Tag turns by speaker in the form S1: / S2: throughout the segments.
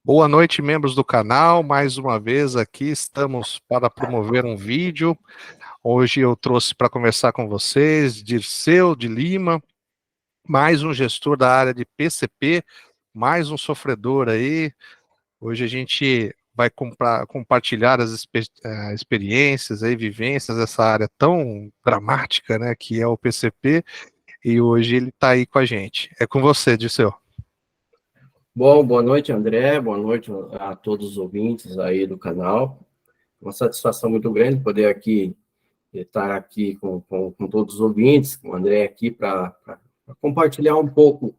S1: Boa noite, membros do canal. Mais uma vez aqui estamos para promover um vídeo. Hoje eu trouxe para conversar com vocês Dirceu de Lima, mais um gestor da área de PCP, mais um sofredor aí. Hoje a gente vai compartilhar as experiências e vivências dessa área tão dramática, né, que é o PCP, e hoje ele está aí com a gente. É com você, Dirceu.
S2: Bom, boa noite, André, boa noite a todos os ouvintes aí do canal. Uma satisfação muito grande poder estar aqui com todos os ouvintes, com o André aqui para compartilhar um pouco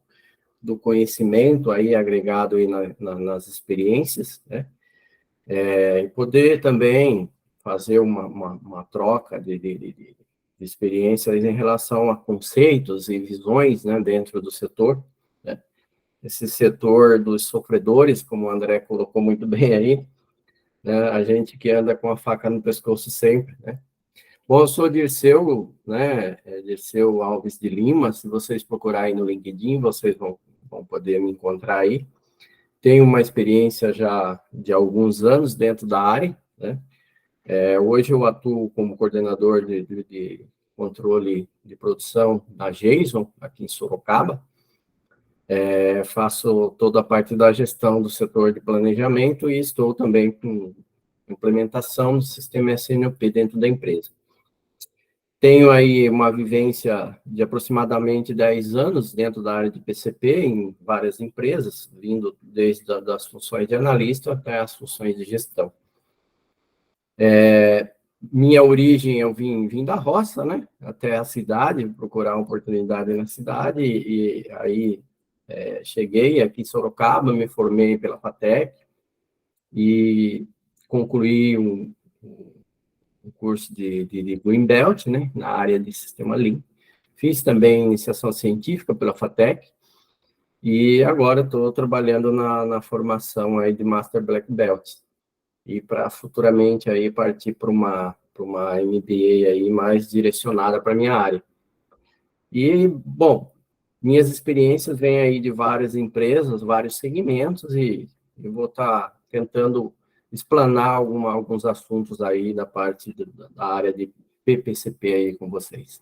S2: do conhecimento aí agregado aí nas experiências, né? E poder também fazer uma troca de experiências em relação a conceitos e visões, né, dentro do setor, né? Esse setor dos sofredores, como o André colocou muito bem aí, né, a gente que anda com a faca no pescoço sempre, né? Bom, eu sou Dirceu, né, Dirceu Alves de Lima. Se vocês procurarem no LinkedIn, vocês vão poder me encontrar aí. Tenho uma experiência já de alguns anos dentro da área, né? Hoje eu atuo como coordenador de controle de produção da Jason, aqui em Sorocaba. Faço toda a parte da gestão do setor de planejamento e estou também com implementação do sistema SNOP dentro da empresa. Tenho aí uma vivência de aproximadamente 10 anos dentro da área de PCP em várias empresas, vindo desde das funções de analista até as funções de gestão. Minha origem, eu vim da roça, né, até a cidade, procurar uma oportunidade na cidade, e aí cheguei aqui em Sorocaba, me formei pela FATEC e concluí um curso de Green Belt, né, na área de sistema Lean. Fiz também iniciação científica pela FATEC e agora estou trabalhando na formação aí de Master Black Belt e para futuramente aí partir para uma MBA aí mais direcionada para a minha área. E, bom, minhas experiências vêm aí de várias empresas, vários segmentos, e eu vou estar tentando explanar alguns assuntos aí da parte da área de PPCP aí com vocês.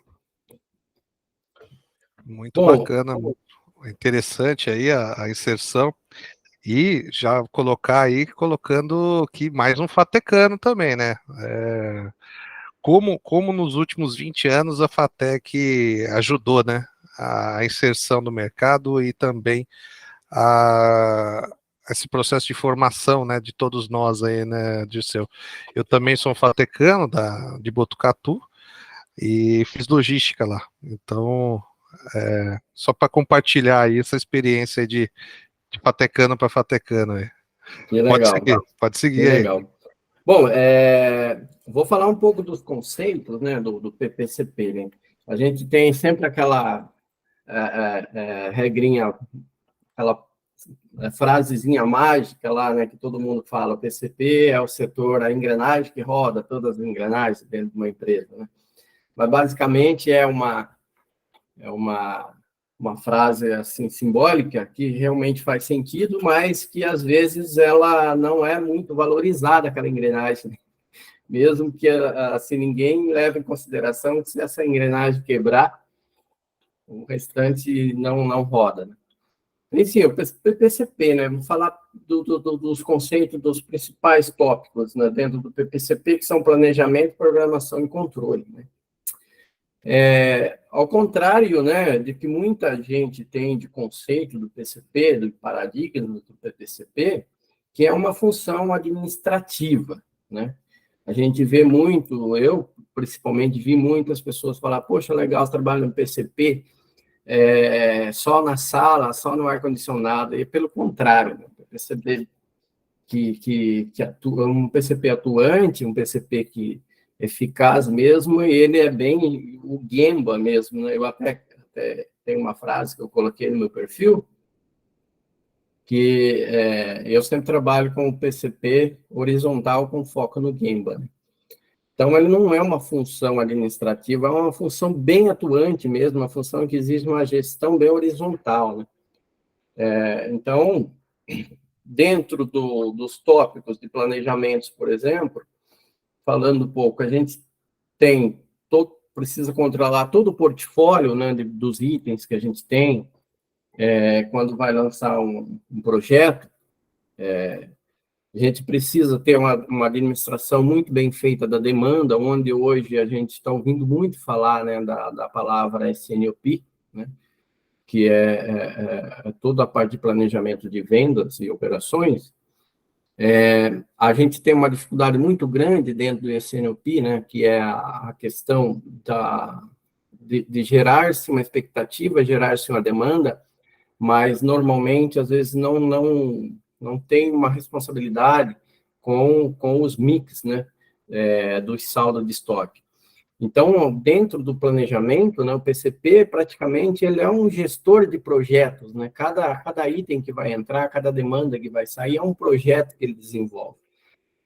S1: Muito bacana, interessante aí a inserção. E já colocando que mais um fatecano também, né? Como nos últimos 20 anos a FATEC ajudou, né? A inserção do mercado e também a esse processo de formação, né, de todos nós aí, né, Dirceu? Eu também sou um fatecano de Botucatu e fiz logística lá. Então, só para compartilhar aí essa experiência aí de fatecano para fatecano aí.
S2: Que legal.
S1: Pode seguir
S2: Que
S1: aí.
S2: legal. Bom, vou falar um pouco dos conceitos, né, do PPCP, né? A gente tem sempre aquela regrinha, aquela frasezinha mágica lá, né, que todo mundo fala: o PCP é o setor, a engrenagem que roda todas as engrenagens dentro de uma empresa, né? Mas basicamente é uma frase assim simbólica que realmente faz sentido, mas que às vezes ela não é muito valorizada, aquela engrenagem, né? Mesmo que assim ninguém leve em consideração que se essa engrenagem quebrar, o restante não roda, né? Sim, o PPCP, né? Vou falar dos conceitos, dos principais tópicos, né, dentro do PPCP, que são planejamento, programação e controle, né? Ao contrário, né, de que muita gente tem de conceito do PCP, do paradigma do PPCP, que é uma função administrativa, né? A gente vê muito, eu principalmente vi muitas pessoas falar: poxa, legal, você trabalha no PCP, só na sala, só no ar-condicionado, e pelo contrário, né? PCP que atua, um PCP atuante, um PCP que eficaz mesmo, e ele é bem o Gemba mesmo, né? Eu até tenho uma frase que eu coloquei no meu perfil, que eu sempre trabalho com o PCP horizontal com foco no Gemba, né? Então, ele não é uma função administrativa, é uma função bem atuante mesmo, uma função que exige uma gestão bem horizontal, né? Então, dentro dos tópicos de planejamentos, por exemplo, falando um pouco, a gente precisa controlar todo o portfólio, né, dos itens que a gente tem, quando vai lançar um projeto. A gente precisa ter uma administração muito bem feita da demanda, onde hoje a gente está ouvindo muito falar, né, da palavra SNOP, né, que é toda a parte de planejamento de vendas e operações. A gente tem uma dificuldade muito grande dentro do SNOP, né, que é a questão de gerar-se uma expectativa, gerar-se uma demanda, mas normalmente, às vezes, não tem uma responsabilidade com os mix, né, do saldo de estoque. Então, dentro do planejamento, né, o PCP, praticamente, ele é um gestor de projetos, né? Cada item que vai entrar, cada demanda que vai sair, é um projeto que ele desenvolve.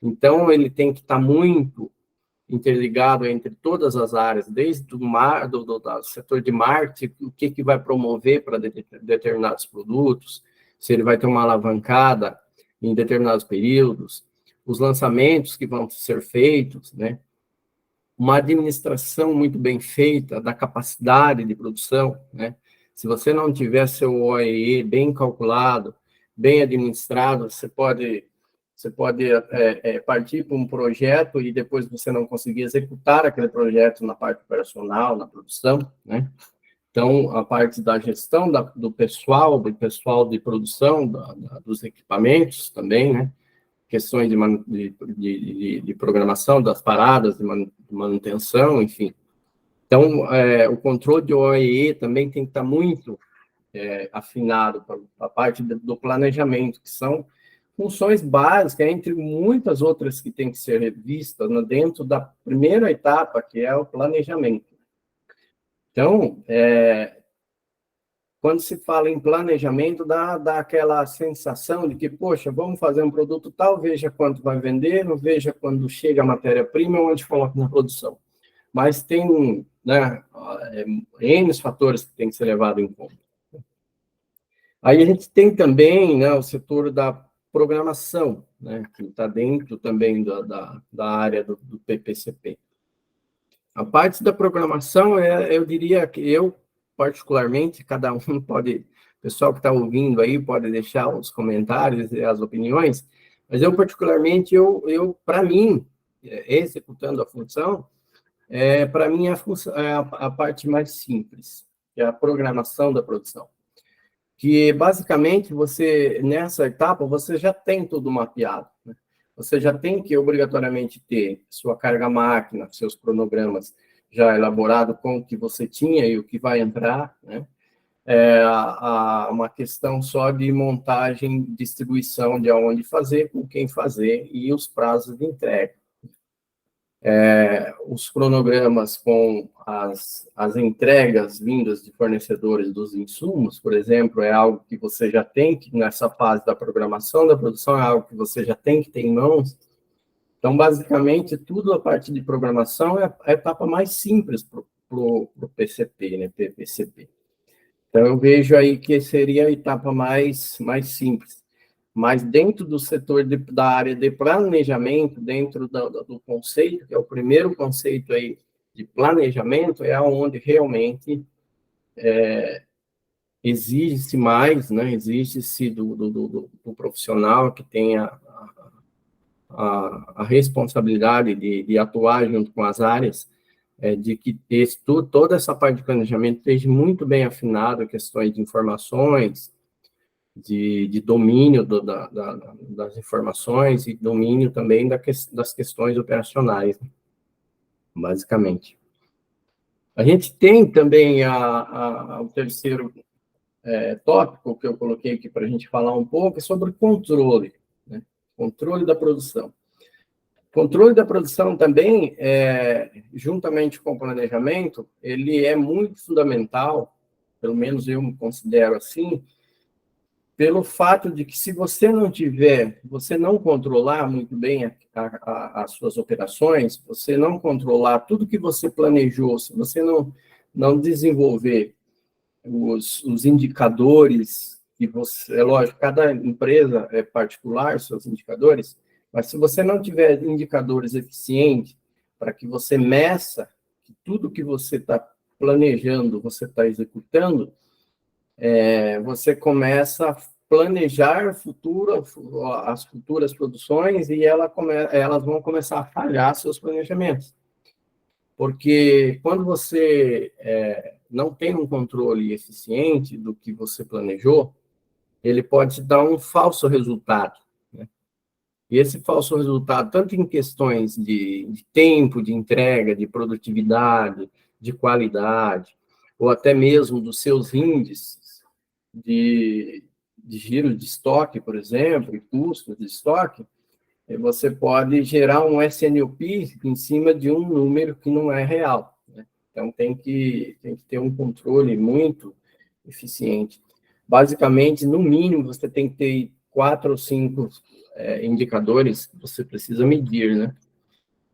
S2: Então, ele tem que estar muito interligado entre todas as áreas, desde do setor de marketing, o que vai promover para determinados produtos, se ele vai ter uma alavancada em determinados períodos, os lançamentos que vão ser feitos, né? Uma administração muito bem feita da capacidade de produção, né? Se você não tiver seu OEE bem calculado, bem administrado, você pode partir para um projeto e depois você não conseguir executar aquele projeto na parte operacional, na produção, né? Então, a parte da gestão do pessoal de produção, dos equipamentos também, né? Questões de programação das paradas, de manutenção, enfim. Então, o controle de OEE também tem que estar muito afinado para a parte do planejamento, que são funções básicas, entre muitas outras que têm que ser revistas, né, dentro da primeira etapa, que é o planejamento. Então, quando se fala em planejamento, dá aquela sensação de que, poxa, vamos fazer um produto tal, veja quanto vai vender, não veja quando chega a matéria-prima, onde coloca na produção. Mas tem, né, N fatores que tem que ser levado em conta. Aí a gente tem também, né, o setor da programação, né, que está dentro também da área do PPCP. A parte da programação, eu diria que particularmente, cada um pode, o pessoal que está ouvindo aí pode deixar os comentários e as opiniões, mas eu particularmente, para mim, executando a função, para mim a parte mais simples, que é a programação da produção. Que basicamente nessa etapa, você já tem tudo mapeado, né? Você já tem que obrigatoriamente ter sua carga máquina, seus cronogramas já elaborado com o que você tinha e o que vai entrar, né? Uma questão só de montagem, distribuição de aonde fazer, com quem fazer e os prazos de entrega. Os cronogramas com as entregas vindas de fornecedores dos insumos, por exemplo, é algo que você já tem que, nessa fase da programação da produção, é algo que você já tem que ter em mãos. Então, basicamente, tudo a parte de programação é a etapa mais simples para o PCP, né, PPCP. Então, eu vejo aí que seria a etapa mais simples. Mas dentro do setor da área de planejamento, dentro do conceito, que é o primeiro conceito aí de planejamento, é onde realmente exige-se mais, né, exige-se do profissional que tenha a responsabilidade de atuar junto com as áreas, de que toda essa parte de planejamento esteja muito bem afinada, questões de informações, de domínio das informações e domínio também das questões operacionais, basicamente. A gente tem também o terceiro tópico que eu coloquei aqui para a gente falar um pouco, sobre controle, né? Controle da produção. Controle da produção também, juntamente com o planejamento, ele é muito fundamental, pelo menos eu me considero assim, pelo fato de que se você não controlar muito bem as suas operações, você não controlar tudo que você planejou, se você não desenvolver os indicadores que você, é lógico, cada empresa é particular, seus indicadores, mas se você não tiver indicadores eficientes para que você meça que tudo que você está planejando, você está executando, você começa a planejar as futuras produções e elas vão começar a falhar seus planejamentos. Porque quando você não tem um controle eficiente do que você planejou, ele pode te dar um falso resultado, né? E esse falso resultado, tanto em questões de tempo, de entrega, de produtividade, de qualidade, ou até mesmo dos seus índices de giro de estoque, por exemplo, e custos de estoque, você pode gerar um SNOP em cima de um número que não é real, né? Então, tem que ter um controle muito eficiente. Basicamente, no mínimo, você tem que ter 4 ou 5 indicadores que você precisa medir, né?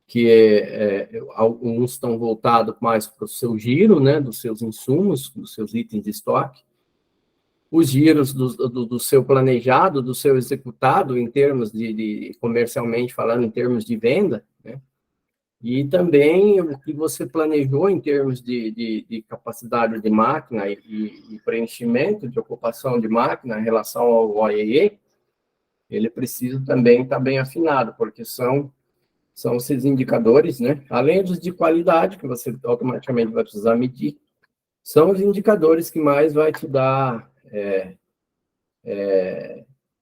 S2: Que alguns estão voltados mais para o seu giro, né, dos seus insumos, dos seus itens de estoque, os giros do seu planejado, do seu executado, em termos comercialmente falando, em termos de venda, né? E também o que você planejou em termos de capacidade de máquina e preenchimento de ocupação de máquina em relação ao OEE, ele precisa também estar bem afinado, porque são esses indicadores, né? Além dos de qualidade, que você automaticamente vai precisar medir, são os indicadores que mais vai te dar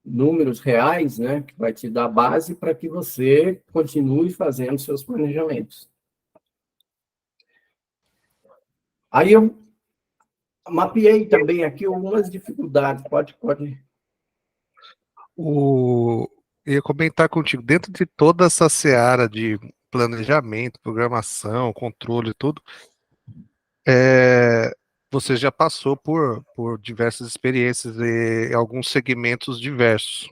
S2: números reais, né? Que vai te dar base para que você continue fazendo seus planejamentos. Aí eu mapeei também aqui algumas dificuldades. Pode.
S1: Eu ia comentar contigo, dentro de toda essa seara de planejamento, programação, controle e tudo, você já passou por diversas experiências e alguns segmentos diversos.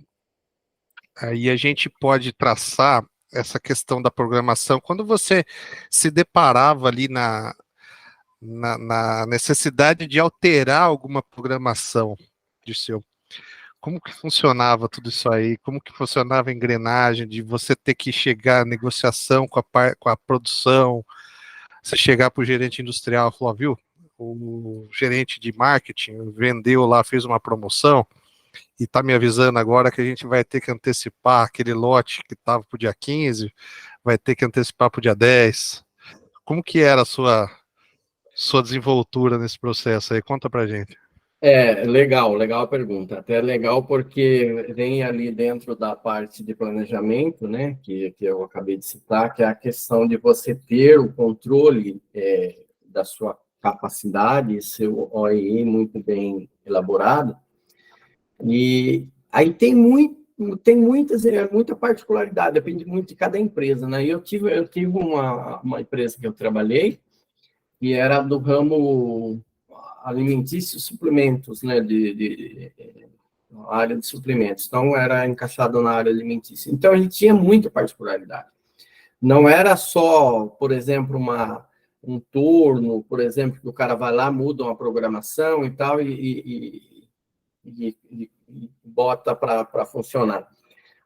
S1: Aí a gente pode traçar essa questão da programação. Quando você se deparava ali na necessidade de alterar alguma programação de seu, como que funcionava tudo isso aí? Como que funcionava a engrenagem de você ter que chegar à negociação com a produção, você chegar para o gerente industrial e falar, viu, o gerente de marketing vendeu lá, fez uma promoção e está me avisando agora que a gente vai ter que antecipar aquele lote que estava para o dia 15, vai ter que antecipar para o dia 10. Como que era a sua desenvoltura nesse processo aí? Conta pra gente.
S2: Legal a pergunta. Até legal porque vem ali dentro da parte de planejamento, né, que eu acabei de citar, que é a questão de você ter o controle da sua capacidade, seu OEE muito bem elaborado. E aí tem muita particularidade, depende muito de cada empresa, né? Eu tive uma empresa que eu trabalhei, e era do ramo alimentício e suplementos, né, área de suplementos. Então, era encaixado na área alimentícia. Então, a gente tinha muita particularidade. Não era só, por exemplo, um turno, por exemplo, que o cara vai lá, muda uma programação e tal, e bota para funcionar.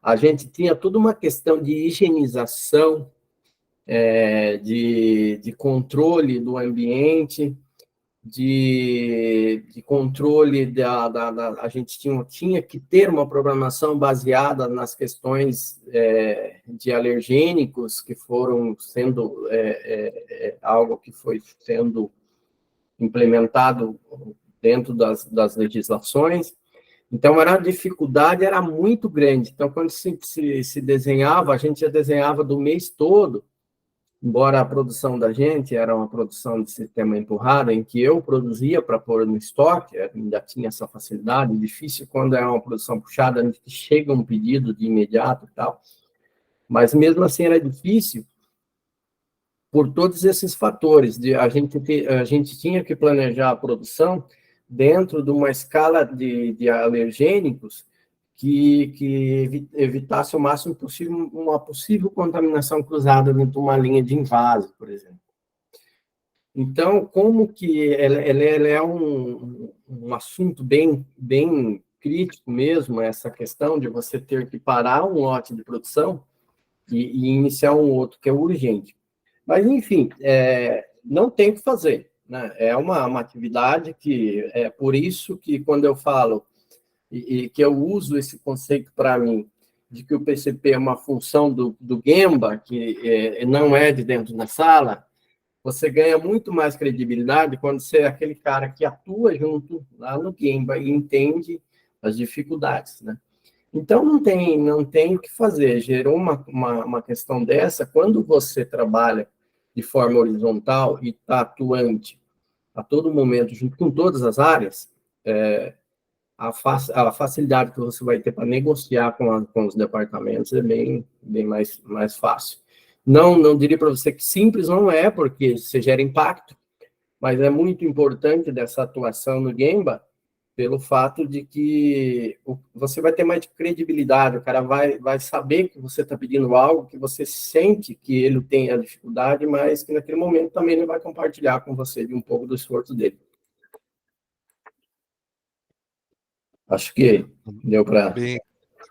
S2: A gente tinha toda uma questão de higienização, de controle do ambiente, de controle a gente tinha que ter uma programação baseada nas questões de alergênicos que foram sendo algo que foi sendo implementado dentro das legislações. Então, a dificuldade era muito grande. Então, quando se desenhava, a gente já desenhava do mês todo, embora a produção da gente era uma produção de sistema empurrado, em que eu produzia para pôr no estoque, ainda tinha essa facilidade, difícil quando é uma produção puxada, a gente chega um pedido de imediato e tal, mas mesmo assim era difícil por todos esses fatores, a gente tinha que planejar a produção dentro de uma escala de alergênicos que evitasse o máximo possível uma possível contaminação cruzada dentro de uma linha de invase, por exemplo. Então, como que ele é um assunto bem crítico mesmo essa questão de você ter que parar um lote de produção e iniciar um outro que é urgente. Mas, enfim, não tem o que fazer, né? É uma atividade que, é por isso que quando eu falo e que eu uso esse conceito para mim, de que o PCP é uma função do Gemba, que não é de dentro da sala, você ganha muito mais credibilidade quando você é aquele cara que atua junto lá no Gemba e entende as dificuldades, né? Então, não tem o que fazer. Gerou uma questão dessa, quando você trabalha de forma horizontal e está atuante a todo momento, junto com todas as áreas, a facilidade que você vai ter para negociar com os departamentos é bem mais fácil. Não diria para você que simples não é, porque você gera impacto, mas é muito importante dessa atuação no Gemba, pelo fato de que você vai ter mais credibilidade, o cara vai saber que você está pedindo algo, que você sente que ele tem a dificuldade, mas que naquele momento também ele vai compartilhar com você de um pouco do esforço dele. Acho que deu para...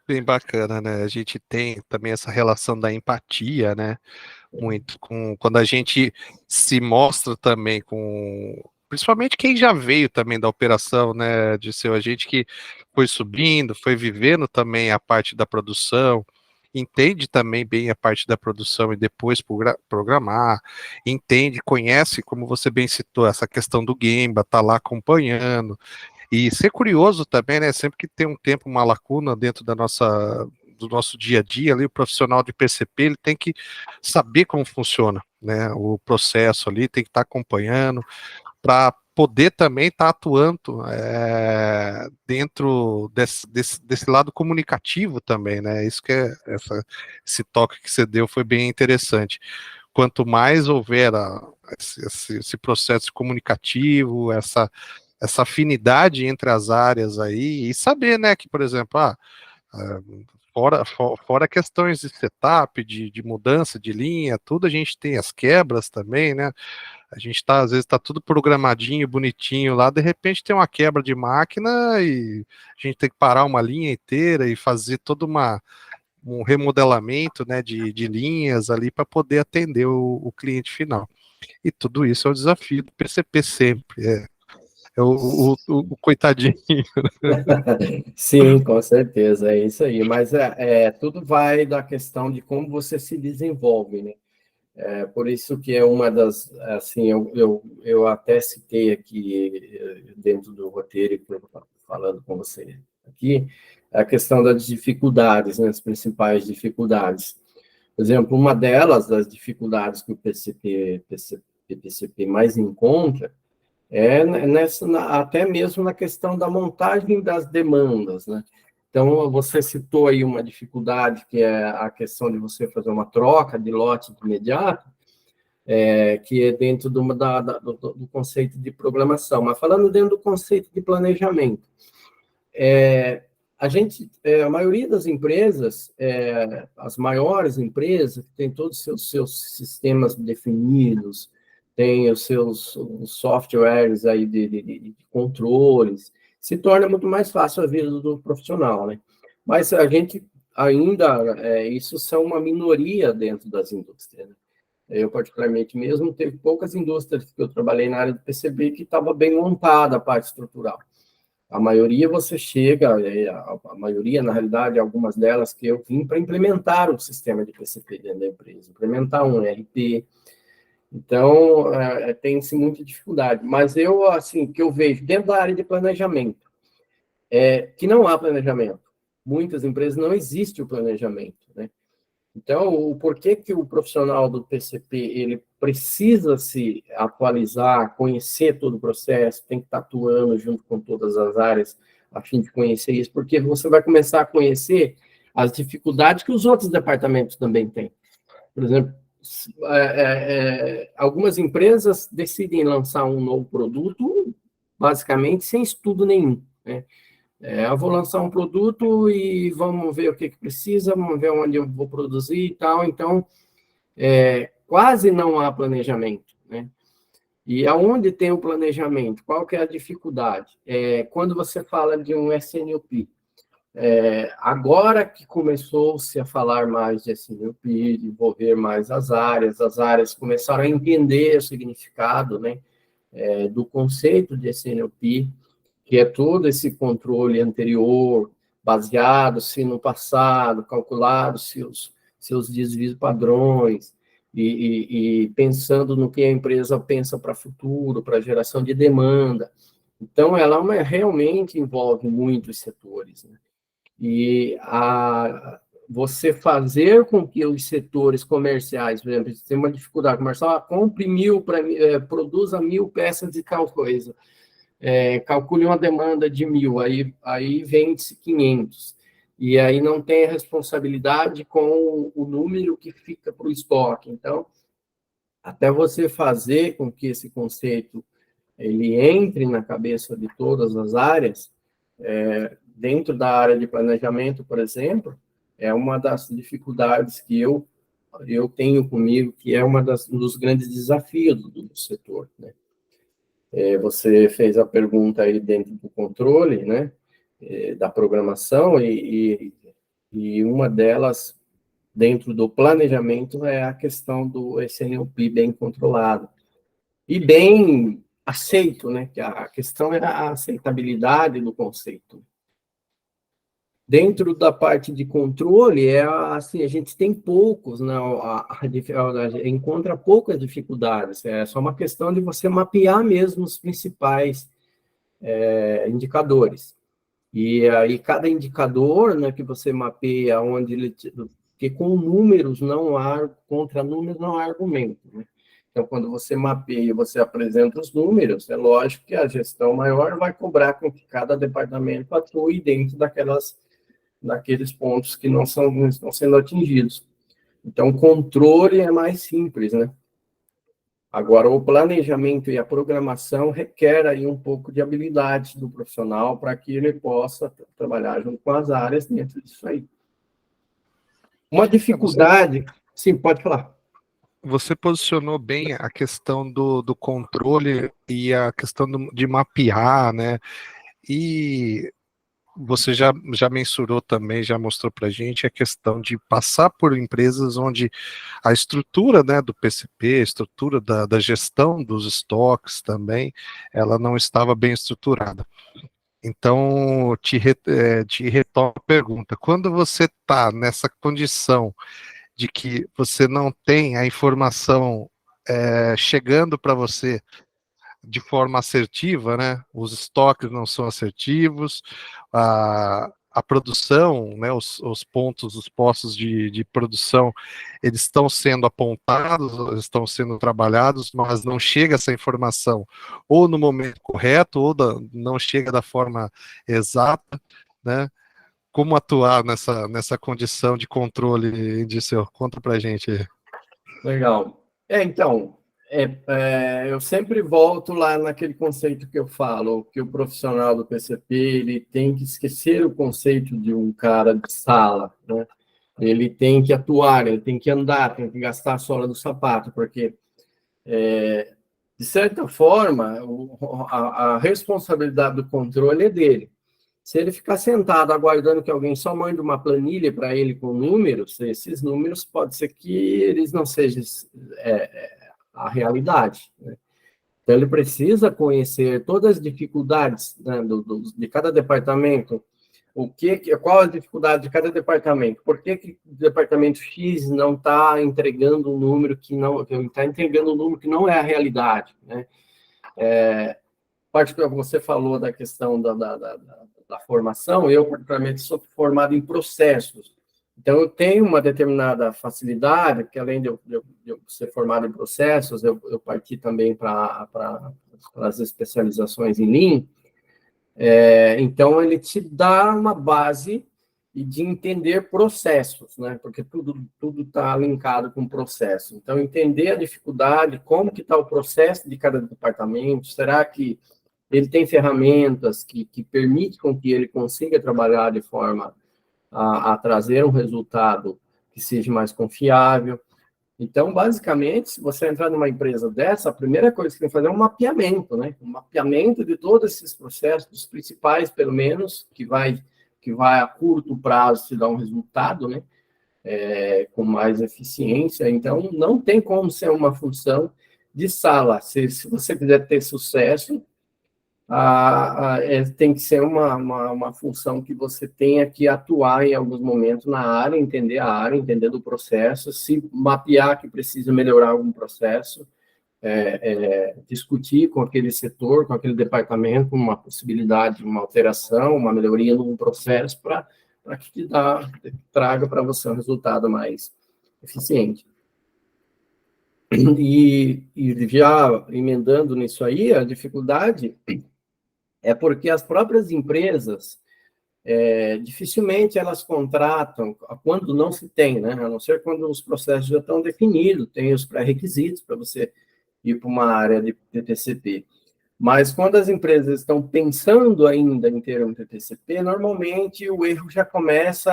S1: Bem bacana, né? A gente tem também essa relação da empatia, né? Muito com quando a gente se mostra também com, principalmente quem já veio também da operação, né? De ser a gente que foi subindo, foi vivendo também a parte da produção, entende também bem a parte da produção e depois programar, entende, conhece, como você bem citou, essa questão do Gemba, tá lá acompanhando. E ser curioso também, né? Sempre que tem um tempo, uma lacuna dentro do nosso dia a dia, ali, o profissional de PCP, ele tem que saber como funciona, né? O processo ali, tem que estar acompanhando, para poder também estar atuando dentro desse lado comunicativo também, né? Isso que esse toque que você deu foi bem interessante. Quanto mais houver esse processo comunicativo, essa afinidade entre as áreas aí, e saber, né, que, por exemplo, fora questões de setup, de mudança de linha, tudo, a gente tem as quebras também, né, a gente às vezes tá tudo programadinho, bonitinho lá, de repente tem uma quebra de máquina e a gente tem que parar uma linha inteira e fazer todo um remodelamento, né, de linhas ali para poder atender o cliente final. E tudo isso é o desafio do PCP sempre, o coitadinho.
S2: Sim, com certeza, é isso aí. Mas tudo vai da questão de como você se desenvolve, né? Por isso que é uma das, assim, eu até citei aqui dentro do roteiro, falando com você aqui, a questão das dificuldades, né, as principais dificuldades. Por exemplo, uma delas, das dificuldades que o PCP mais encontra, até mesmo na questão da montagem das demandas, né? Então, você citou aí uma dificuldade, que é a questão de você fazer uma troca de lote de imediato, que é dentro do conceito de programação. Mas falando dentro do conceito de planejamento, a maioria das empresas, as maiores empresas, têm todos os seus sistemas definidos, tem os seus softwares aí de controles, se torna muito mais fácil a vida do profissional, né? Mas a gente ainda, isso são uma minoria dentro das indústrias, né? Eu, particularmente mesmo, teve poucas indústrias que eu trabalhei na área do PCB que estava bem montada a parte estrutural. A maioria você chega, a maioria, na realidade, algumas delas que eu vim para implementar o sistema de PCP dentro da empresa, implementar um ERP. Então, tem-se muita dificuldade. Mas eu, assim, que eu vejo dentro da área de planejamento, que não há planejamento. Muitas empresas não existe o planejamento, né? Então, o porquê que o profissional do PCP ele precisa se atualizar, conhecer todo o processo, tem que estar atuando junto com todas as áreas a fim de conhecer isso, porque você vai começar a conhecer as dificuldades que os outros departamentos também têm. Por exemplo, algumas empresas decidem lançar um novo produto basicamente sem estudo nenhum, né? Eu vou lançar um produto e vamos ver o que precisa, vamos ver onde eu vou produzir e tal. Então, quase não há planejamento, né? E aonde tem o planejamento? Qual que é a dificuldade? Quando você fala de um SNOP, agora que começou-se a falar mais de SNOP, de envolver mais as áreas começaram a entender o significado, né, do conceito de SNOP, que é todo esse controle anterior, baseado-se no passado, calculado seus desvios padrões, e pensando no que a empresa pensa para o futuro, para a geração de demanda. Então, ela realmente envolve muitos setores, né? E você fazer com que os setores comerciais, por exemplo, se tem uma dificuldade comercial, compre 1.000, produza 1.000 peças de tal coisa, calcule uma demanda de 1.000, aí vende-se 500, e aí não tem responsabilidade com o número que fica para o estoque. Então, até você fazer com que esse conceito ele entre na cabeça de todas as áreas, dentro da área de planejamento, por exemplo, é uma das dificuldades que eu tenho comigo, que é um dos grandes desafios do setor, né? Você fez a pergunta aí dentro do controle, né, da programação, e uma delas, dentro do planejamento, é a questão do SNOP bem controlado e bem aceito, né, que a questão é a aceitabilidade do conceito. Dentro da parte de controle, assim, a gente tem poucos, né, encontra poucas dificuldades, é só uma questão de você mapear mesmo os principais indicadores. E aí, cada indicador, né, que você mapeia, onde ele... Porque com números não há, contra números não há argumento, né? Então, quando você mapeia e você apresenta os números, é lógico que a gestão maior vai cobrar com que cada departamento atue dentro daqueles pontos que não estão sendo atingidos. Então, o controle é mais simples, né? Agora, o planejamento e a programação requer aí um pouco de habilidade do profissional para que ele possa trabalhar junto com as áreas dentro disso aí. Uma dificuldade... Sim, pode falar.
S1: Você posicionou bem a questão do controle e a questão de mapear, né? E você já mensurou também, já mostrou para a gente a questão de passar por empresas onde a estrutura, né, do PCP, a estrutura da gestão dos estoques também, ela não estava bem estruturada. Então, te retomo a pergunta, quando você está nessa condição de que você não tem a informação chegando para você de forma assertiva, né? Os estoques não são assertivos, a produção, né? Os pontos, os postos de produção, eles estão sendo apontados, estão sendo trabalhados, mas não chega essa informação ou no momento correto, ou não chega da forma exata, né? Como atuar nessa condição de controle, Indício? Conta pra gente aí.
S2: Legal. Então, eu sempre volto lá naquele conceito que eu falo, que o profissional do PCP ele tem que esquecer o conceito de um cara de sala, né? Ele tem que atuar, ele tem que andar, tem que gastar a sola do sapato, porque, de certa forma, a responsabilidade do controle é dele. Se ele ficar sentado aguardando que alguém só mande uma planilha para ele com números, esses números pode ser que eles não sejam a realidade, né? Então, ele precisa conhecer todas as dificuldades, né, de cada departamento, qual a dificuldade de cada departamento, por que o departamento X não está entregando um número que está entregando um número que não é a realidade, né? Parte que você falou da questão da formação, eu, particularmente, sou formado em processos. Então, eu tenho uma determinada facilidade, que além de eu ser formado em processos, eu parti também para as especializações em Lean. Então, ele te dá uma base de entender processos, né? Porque tudo está linkado com processo. Então, entender a dificuldade, como que está o processo de cada departamento, será que ele tem ferramentas que permitem com que ele consiga trabalhar de forma a trazer um resultado que seja mais confiável. Então, basicamente, se você entrar numa empresa dessa, a primeira coisa que tem que fazer é um mapeamento, né? Um mapeamento de todos esses processos, dos principais, pelo menos, que vai a curto prazo te dar um resultado, né? Com mais eficiência. Então, não tem como ser uma função de sala. Se você quiser ter sucesso, tem que ser uma função que você tenha que atuar em alguns momentos na área, entender a área, entender do processo, se mapear que precisa melhorar algum processo, discutir com aquele setor, com aquele departamento, uma possibilidade, uma alteração, uma melhoria num processo para que traga para você um resultado mais eficiente. E já emendando nisso aí, a dificuldade é porque as próprias empresas, dificilmente elas contratam, quando não se tem, né? A não ser quando os processos já estão definidos, tem os pré-requisitos para você ir para uma área de TCP. Mas quando as empresas estão pensando ainda em ter um TCP, normalmente o erro já começa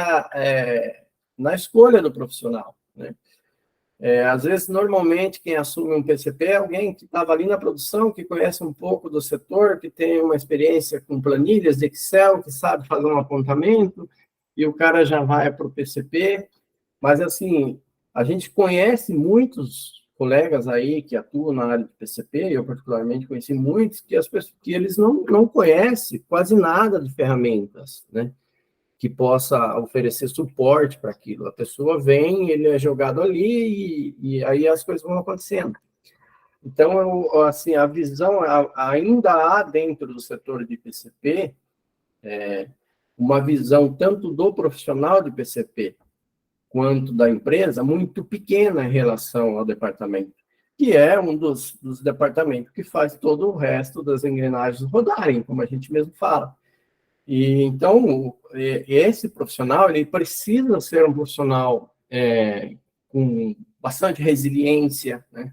S2: na escolha do profissional, né? Às vezes, normalmente, quem assume um PCP é alguém que estava ali na produção, que conhece um pouco do setor, que tem uma experiência com planilhas de Excel, que sabe fazer um apontamento, e o cara já vai para o PCP. Mas, assim, a gente conhece muitos colegas aí que atuam na área de PCP, eu particularmente conheci muitos, que eles não conhecem quase nada de ferramentas, né? Que possa oferecer suporte para aquilo. A pessoa vem, ele é jogado ali e aí as coisas vão acontecendo. Então, assim, a visão, ainda há dentro do setor de PCP, uma visão tanto do profissional de PCP quanto da empresa muito pequena em relação ao departamento, que é um dos departamentos que faz todo o resto das engrenagens rodarem, como a gente mesmo fala. E então, esse profissional, ele precisa ser um profissional com bastante resiliência, né?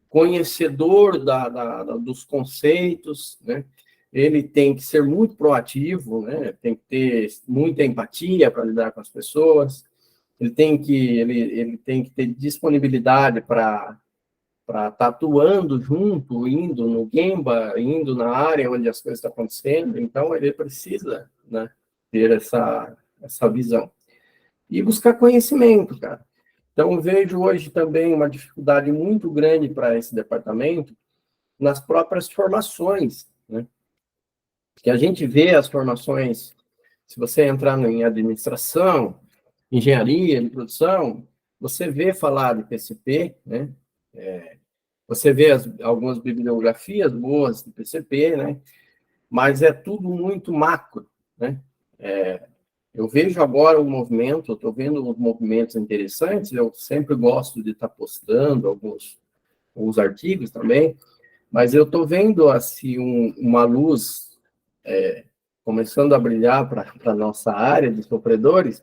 S2: Conhecedor dos conceitos, né? Ele tem que ser muito proativo, né? Tem que ter muita empatia para lidar com as pessoas, ele tem que ter disponibilidade para estar atuando junto, indo no Gemba, indo na área onde as coisas estão acontecendo. Então, ele precisa, né, ter essa visão. E buscar conhecimento, cara. Então, eu vejo hoje também uma dificuldade muito grande para esse departamento nas próprias formações, né? Que a gente vê as formações, se você entrar em administração, engenharia, de produção, você vê falar de PCP, né? Você vê algumas bibliografias boas de PCP, né? Mas é tudo muito macro, né? Eu vejo agora um movimento, eu estou vendo uns movimentos interessantes, eu sempre gosto de estar postando alguns artigos também, mas eu estou vendo assim, uma luz começando a brilhar para a nossa área de sofredores,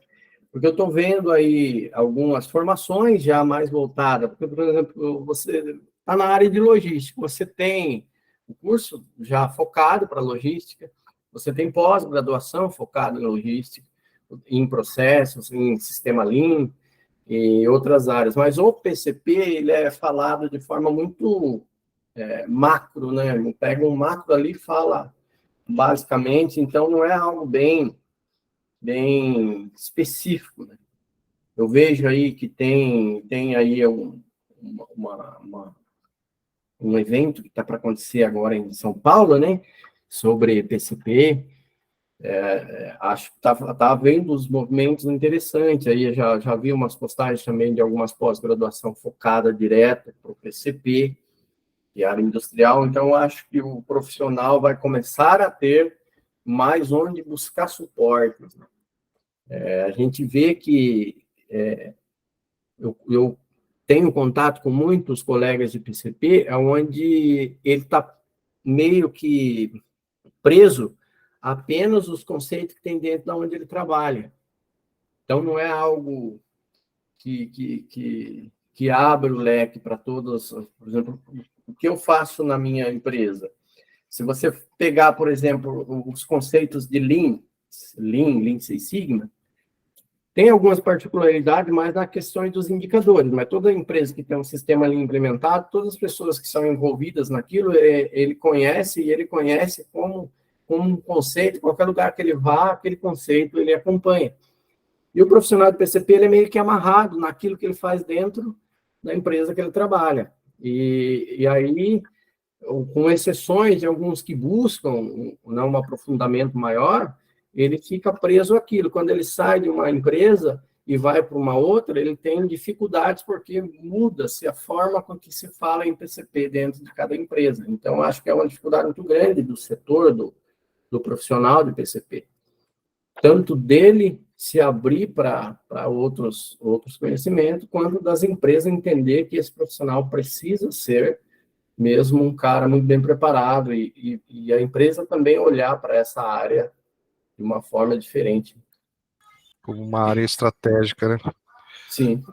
S2: porque eu estou vendo aí algumas formações já mais voltadas, porque, por exemplo, você está na área de logística, você tem o curso já focado para logística, você tem pós-graduação focado em logística, em processos, em sistema Lean e outras áreas, mas o PCP ele é falado de forma muito macro, né? Pega um macro ali e fala basicamente, então não é algo bem específico, né? Eu vejo aí que tem aí um evento que está para acontecer agora em São Paulo, né? Sobre PCP. Acho que tá havendo os movimentos interessantes. Aí já vi umas postagens também de algumas pós-graduação focada direto para o PCP, e área industrial. Então, acho que o profissional vai começar a ter mais onde buscar suporte. A gente vê que eu tenho contato com muitos colegas de PCP, onde ele está meio que preso apenas os conceitos que tem dentro da onde ele trabalha. Então, não é algo que abre o leque para todos. Por exemplo, o que eu faço na minha empresa? Se você pegar, por exemplo, os conceitos de Lean Six Sigma, Tem algumas particularidades, mas na questão dos indicadores, mas toda empresa que tem um sistema ali implementado, todas as pessoas que são envolvidas naquilo, ele conhece, e ele conhece como um conceito, qualquer lugar que ele vá, aquele conceito ele acompanha. E o profissional de PCP, ele é meio que amarrado naquilo que ele faz dentro da empresa que ele trabalha. E aí, com exceções de alguns que buscam um aprofundamento maior, ele fica preso àquilo. Quando ele sai de uma empresa e vai para uma outra, ele tem dificuldades porque muda-se a forma com que se fala em PCP dentro de cada empresa. Então, acho que é uma dificuldade muito grande do setor, do profissional de PCP. Tanto dele se abrir para outros conhecimentos, quanto das empresas entender que esse profissional precisa ser mesmo um cara muito bem preparado e a empresa também olhar para essa área de uma forma diferente.
S1: Como uma área estratégica, né?
S2: Sim.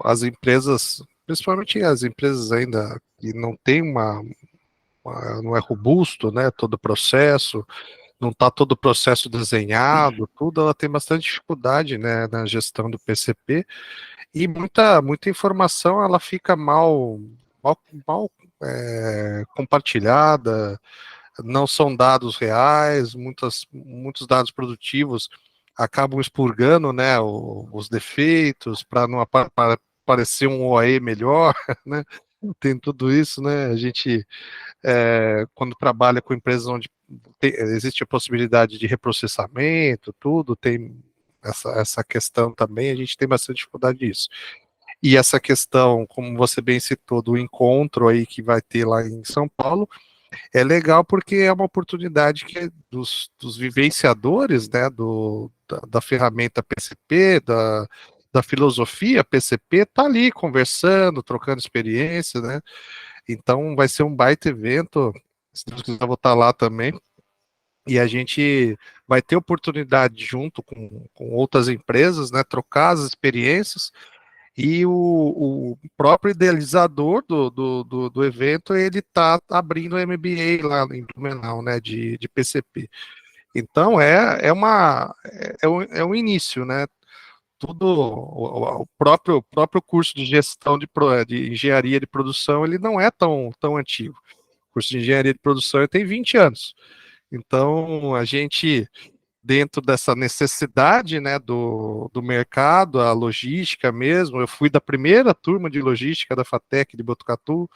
S1: As empresas, principalmente as empresas ainda que não tem não é robusto, né? Todo o processo, não está todo o processo desenhado, tudo, ela tem bastante dificuldade, né, na gestão do PCP, e muita informação ela fica mal compartilhada, não são dados reais, muitos dados produtivos acabam expurgando, né, os defeitos para não aparecer um OE melhor, né, tem tudo isso, né, a gente quando trabalha com empresas onde existe a possibilidade de reprocessamento, tudo, tem essa questão também, a gente tem bastante dificuldade disso. E essa questão, como você bem citou, do encontro aí que vai ter lá em São Paulo, é legal porque é uma oportunidade que dos vivenciadores, né, da ferramenta PCP, da filosofia PCP, tá ali conversando, trocando experiência, né? Então vai ser um baita evento, se Deus quiser eu vou estar lá também, e a gente vai ter oportunidade junto com outras empresas, né, trocar as experiências, e o próprio idealizador do evento, ele está abrindo o MBA lá em Blumenau, né, de PCP. Então, é um início, né, tudo, o próprio curso de gestão de engenharia de produção, ele não é tão antigo. O curso de engenharia de produção tem 20 anos. Então, a gente dentro dessa necessidade, né, do mercado, a logística mesmo. Eu fui da primeira turma de logística da FATEC de Botucatu,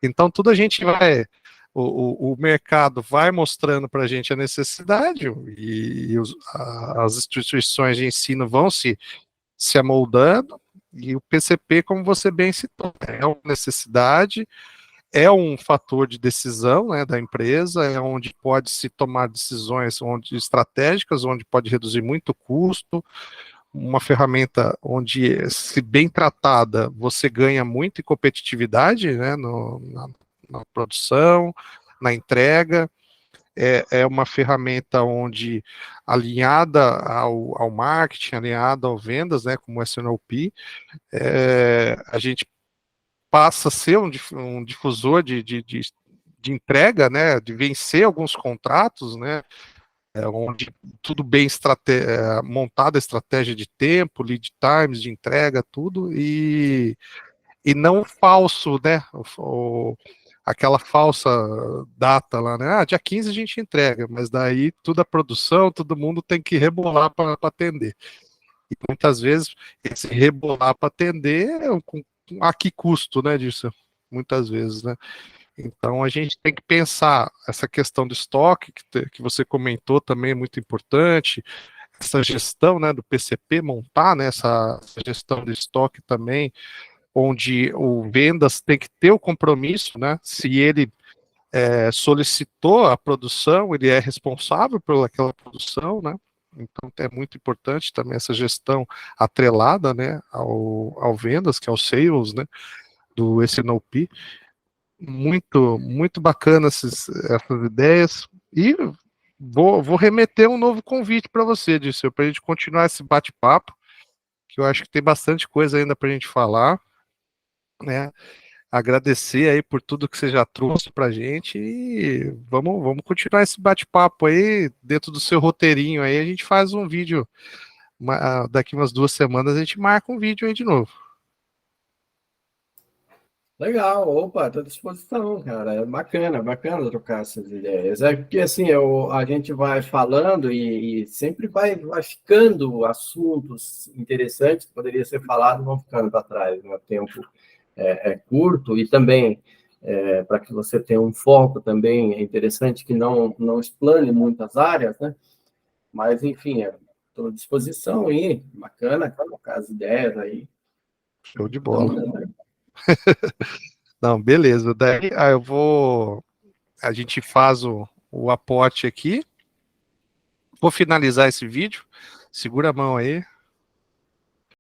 S1: então tudo a gente vai, o mercado vai mostrando para a gente a necessidade e as instituições de ensino vão se amoldando, e o PCP, como você bem citou, é uma necessidade, é um fator de decisão, né, da empresa, é onde pode se tomar decisões estratégicas, onde pode reduzir muito o custo, uma ferramenta onde, se bem tratada, você ganha muito em competitividade, né, na produção, na entrega, é uma ferramenta onde, alinhada ao marketing, alinhada ao vendas, né, como o SNOP, a gente passa a ser um difusor de entrega, né, de vencer alguns contratos, né, onde tudo bem montada a estratégia de tempo, lead times, de entrega, tudo, e não falso, né, aquela falsa data lá, né, dia 15 a gente entrega, mas daí toda a produção, todo mundo tem que rebolar para atender. E muitas vezes esse rebolar para atender a que custo, né, disso? Muitas vezes, né? Então a gente tem que pensar essa questão do estoque, que você comentou também é muito importante, essa gestão, né, do PCP, montar, né, essa gestão de estoque também, onde o vendas tem que ter o compromisso, né, se ele solicitou a produção, ele é responsável por aquela produção, né, então é muito importante também essa gestão atrelada, né, ao vendas, que é o sales, né, do SNOP. Muito bacana essas ideias. E vou remeter um novo convite para você, Dirceu, para a gente continuar esse bate-papo, que eu acho que tem bastante coisa ainda para a gente falar, né? Agradecer aí por tudo que você já trouxe para a gente e vamos continuar esse bate-papo aí dentro do seu roteirinho aí. A gente faz um vídeo daqui umas 2 semanas a gente marca um vídeo aí de novo.
S2: Legal, opa, estou à disposição, cara. É bacana trocar essas ideias. É porque assim, a gente vai falando e sempre vai ficando assuntos interessantes que poderiam ser falados, vão ficando para trás, né? O tempo é curto e também para que você tenha um foco também é interessante que não explane muitas áreas, né? Mas enfim, estou à disposição aí, bacana, colocar as ideias aí.
S1: Show de bola. Não, beleza. Daí a gente faz o aporte aqui. Vou finalizar esse vídeo. Segura a mão aí.